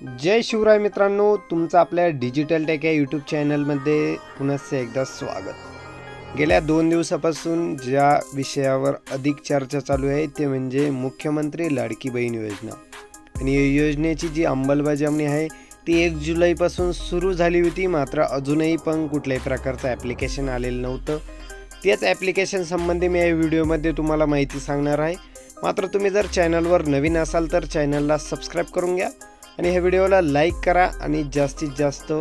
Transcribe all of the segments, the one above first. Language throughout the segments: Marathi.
जय शिवराय मित्रांनो, तुमचं आपल्या डिजिटल टेक या यूट्यूब चॅनलमध्ये पुन्हा एकदा स्वागत। गेल्या 2 दिवसापासून ज्या विषयावर अधिक चर्चा चालू आहे ते म्हणजे मुख्यमंत्री लाडकी बहीण योजना। आणि या योजनेची जी अंमलबजावणी आहे ती 1 जुलैपासून सुरू झाली होती, मात्र अजूनही पण कुठल्याही प्रकारचं ॲप्लिकेशन आलेलं नव्हतं। त्याच ॲप्लिकेशन संबंधी मी या व्हिडिओमध्ये तुम्हाला माहिती सांगणार आहे। मात्र तुम्ही जर चॅनलवर नवीन असाल तर चॅनलला सबस्क्राईब करून घ्या आणि ह्या व्हिडिओला लाईक करा आणि जास्तीत जास्त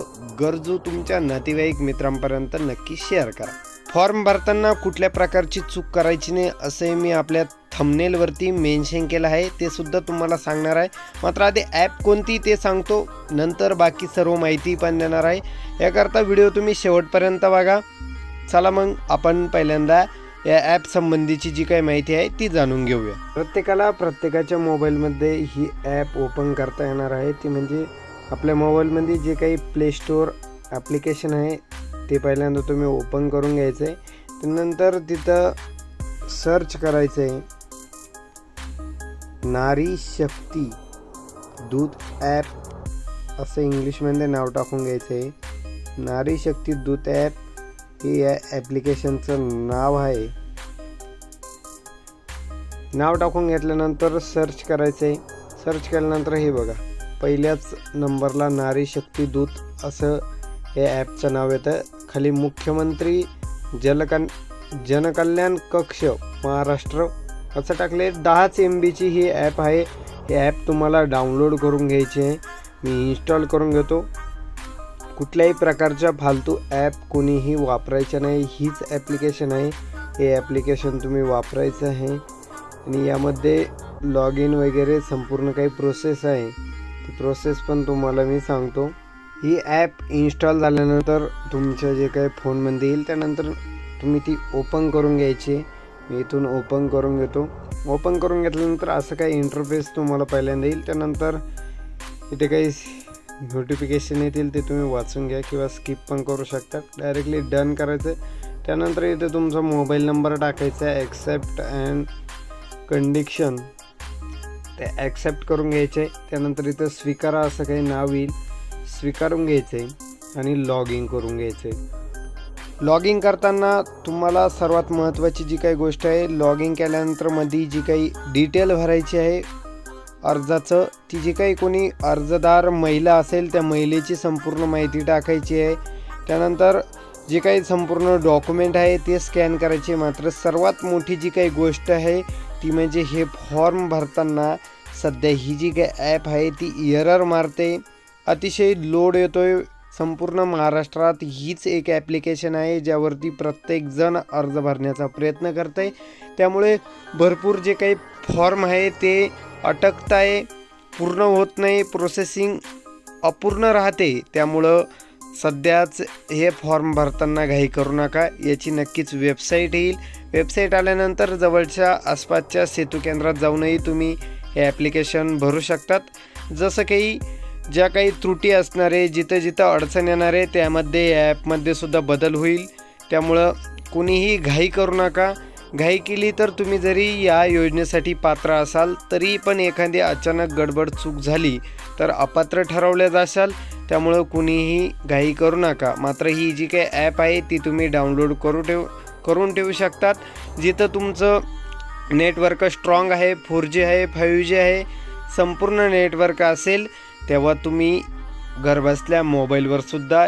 गरजू तुमच्या नातेवाईक मित्रांपर्यंत नक्की शेअर करा। फॉर्म भरताना कुठल्या प्रकारची चूक करायची नाही असे मी आपल्या थंबनेलवरती मेन्शन केलं आहे, ते सुद्धा तुम्हाला सांगणार आहे। मात्र आधी ॲप कोणती ते सांगतो, नंतर बाकी सर्व माहिती पण देणार आहे। याकरता व्हिडिओ तुम्ही शेवटपर्यंत बघा। चला मग आपण पहिल्यांदा या ॲप संबंधीची जी काही माहिती आहे ती जाणून घेऊया। प्रत्येकाच्या मोबाईलमध्ये ही ॲप ओपन करता येणार आहे। ती म्हणजे आपल्या मोबाईलमध्ये जे काही प्ले स्टोअर ॲप्लिकेशन आहे ते पहिल्यांदा तुम्ही ओपन करून घ्यायचं आहे। त्यानंतर तिथं सर्च करायचं आहे नारी शक्ती दूत ॲप असं इंग्लिशमध्ये नाव टाकून घ्यायचं आहे। नारी शक्ती दूत ॲप हे या ॲप्लिकेशनचं नाव आहे। नाव टाकून घेतल्यानंतर सर्च करायचं आहे। सर्च केल्यानंतर हे बघा, पहिल्याच नंबरला नारी शक्ती दूत असं हे ॲपचं नाव येतं। खाली मुख्यमंत्री जनकल्याण कक्ष महाराष्ट्र असं टाकले। 10 MBची ही ॲप आहे। ही ॲप तुम्हाला डाउनलोड करून घ्यायची आहे। मी इन्स्टॉल करून घेतो। कुठल्याही प्रकारच्या फालतू ॲप कोणीही वापरायचं नाही, हीच ॲप्लिकेशन आहे। हे ॲप्लिकेशन तुम्ही वापरायचं आहे आणि यामध्ये लॉग इन वगैरे संपूर्ण काही प्रोसेस आहे, ती प्रोसेस पण तुम्हाला मी सांगतो। ही ॲप इन्स्टॉल झाल्यानंतर तुमच्या जे काही फोनमध्ये येईल त्यानंतर तुम्ही ती ओपन करून घ्यायची। मी इथून ओपन करून घेतो। ओपन करून घेतल्यानंतर असं काही इंटरफेस तुम्हाला पहिल्यांदा येईल। त्यानंतर इथे काही नोटिफिकेशन येतील ते तुम्ही वाचून घ्या किंवा स्किप पण करू शकता। डायरेक्टली डन करायचं। त्यानंतर इथे तुमचा मोबाईल नंबर टाकायचा आहे, ॲक्सेप्ट अँड कंडिशन ते ॲक्सेप्ट करून घ्यायचे। त्यानंतर इथं स्वीकारा असं काही नाव येईल, स्वीकारून घ्यायचं आहे आणि लॉग इन करून घ्यायचं आहे। लॉग इन करताना तुम्हाला सर्वात महत्त्वाची जी काही गोष्ट आहे, लॉग इन केल्यानंतर मध्ये जी काही डिटेल भरायची आहे अर्जाचं, ती जी काही कोणी अर्जदार महिला असेल त्या महिलेची संपूर्ण माहिती टाकायची आहे। त्यानंतर जे काही संपूर्ण डॉक्युमेंट आहे ते स्कॅन करायचे। मात्र सर्वात मोठी जी काही गोष्ट आहे ती म्हणजे हे फॉर्म भरताना सध्या ही जी काही ॲप आहे ती एरर मारते, अतिशय लोड येतोय। संपूर्ण महाराष्ट्रात हीच एक ॲप्लिकेशन आहे ज्यावरती प्रत्येकजण अर्ज भरण्याचा प्रयत्न करत आहे। त्यामुळे भरपूर जे काही फॉर्म आहे ते अटकत आहे, पूर्ण होत नाही, प्रोसेसिंग अपूर्ण राहते। त्यामुळं सध्याच हे फॉर्म भरताना घाई करू नका। याची नक्कीच वेबसाईट येईल। वेबसाईट आल्यानंतर जवळच्या आसपासच्या सेतू केंद्रात जाऊनही तुम्ही हे ॲप्लिकेशन भरू शकतात। जसं काही ज्या काही त्रुटी असणार आहे, जिथं जिथं अडचण येणार आहे त्यामध्ये या ॲपमध्ये सुद्धा बदल होईल। त्यामुळं कोणीही घाई करू नका। घाई केली तर तुम्ही जरी या योजनेसाठी पात्र असाल तरी पण एखादी अचानक गडबड चूक झाली तर अपात्र ठरवले जाशाल। त्यामुळं कुणीही घाई करू नका। मात्र ही जी काही ॲप आहे ती तुम्ही डाउनलोड करून ठेवू शकतात। जिथं तुमचं नेटवर्क स्ट्रॉंग आहे, 4G आहे, 5G आहे, संपूर्ण नेटवर्क असेल तेव्हा तुम्ही घरबसल्या मोबाईलवर सुद्धा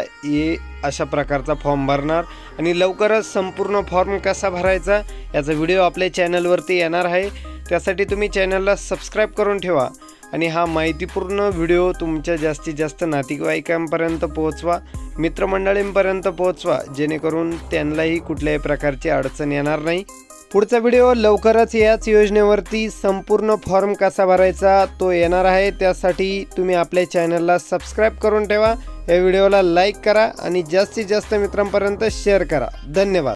अशा प्रकारचा फॉर्म भरणार। आणि लवकरच संपूर्ण फॉर्म कसा भरायचा याचा व्हिडिओ आपल्या चॅनलवरती येणार आहे। त्यासाठी तुम्ही चॅनलला सबस्क्राईब करून ठेवा आणि हा माहितीपूर्ण व्हिडिओ तुमच्या जास्तीत जास्त नातेवाईकांपर्यंत पोहोचवा, मित्रमंडळींपर्यंत पोहोचवा, जेणेकरून त्यांनाही कुठल्याही प्रकारची अडचण येणार नाही। पुढचा व्हिडिओ लवकरच याच योजनेवरती संपूर्ण फॉर्म कसा भरायचा तो येणार आहे। त्यासाठी तुम्ही आपल्या चॅनलला सबस्क्राईब करून ठेवा, या व्हिडिओला लाईक करा आणि जास्तीत जास्त मित्रांपर्यंत शेअर करा। धन्यवाद।